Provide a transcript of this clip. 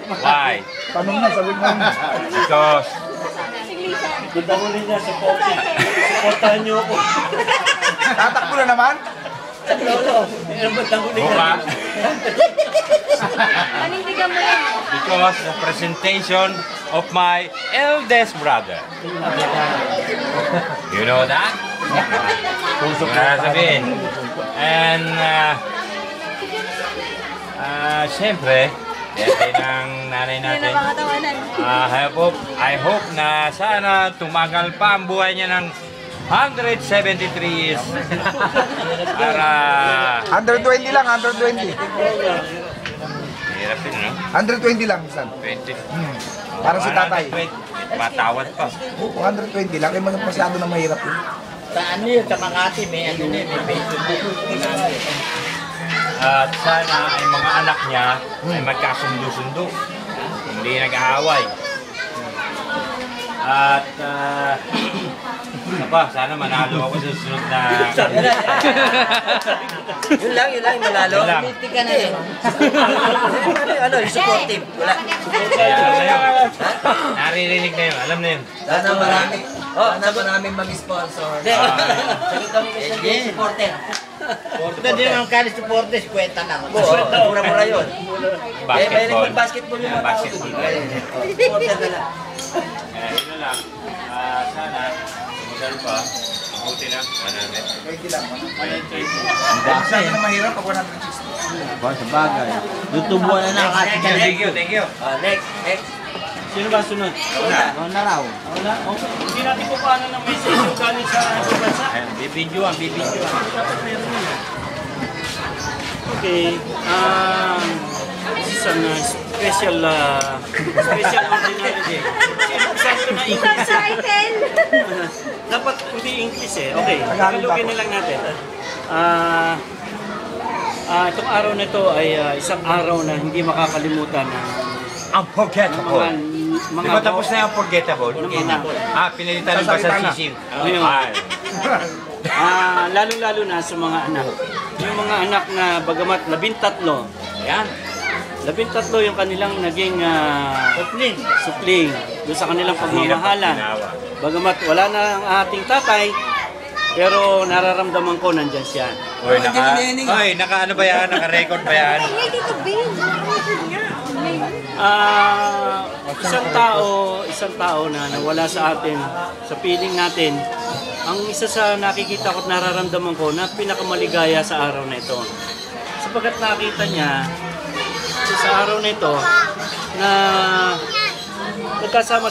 Why? Tanong na, sabi mo. Because Ganda mo rin niya, supportahan niyo ako. Tatakbo na naman? Buka. Panindigan mo yan. Because the presentation of my eldest brother. You know that? Sabihin. And siyempre, yan ang nanay natin. I hope na sana tumagal pa ang buhay niya ng 173 years. Para 120 lang, 120. hirap din, no? 120 lang, San. 20. Para si tatay. Matawad pa. 120 lang, kaya masyado na mahirap yun. Sa ano yun, sa Makati, may ano na, may Facebook. At sana ay mga anak niya ay magkasundo-sundo. Hindi nag-aaway. At sana manalo ako sa susunod na... Yun lang, malalo. Yun lang. Hindi ka na yun. Ano, supportive. Wala. Kaya alam na yun. Naririnig na yun. Alam na yun. Sana maraming mag-sponsor. Sagot kami kasi supporter. Hindi naman kani supporters, kwenta lang. Mura-mura yun. Basketball. Basketball yung mga tao. Supporter na lang. Yun lang. Sana, sumugal pa. Mabuti na. 100. 20 lang. Bakit? Sana na mahirap pag 160. Sa bagay. Tutubuan na ng ating Thank you. Next. Sino ba sunod? Wala. Na raw. Wala. Okay. Hindi natin po paano ng message yung galing sa bansa. Bibidyoan. Okay. This is an special ordinary day. Sino na English? Title! Dapat hindi English eh. Okay. Tagalogin na lang natin. Itong araw na ito ay isang araw na hindi makakalimutan ng Unforgettable. mga Di ba tapos na yung unforgettable? Unforgettable. Pinalitan ba sa sisiw? Ayun. Lalo-lalo na sa mga anak. Yung mga anak na bagamat 13, Ayan. 13 yung kanilang naging supling doon sa kanilang pagmamahalan. Bagamat wala na ang ating tatay, pero nararamdaman ko nandyan siya. Oy, naka ano ba yan? Naka-record ba yan? Hey, Tito Ben! Isang tao na nawala sa atin, sa piling natin, ang isa sa nakikita ko at nararamdaman ko na pinakamaligaya sa araw na ito. Sapagkat nakita niya sa araw na ito na nagkasama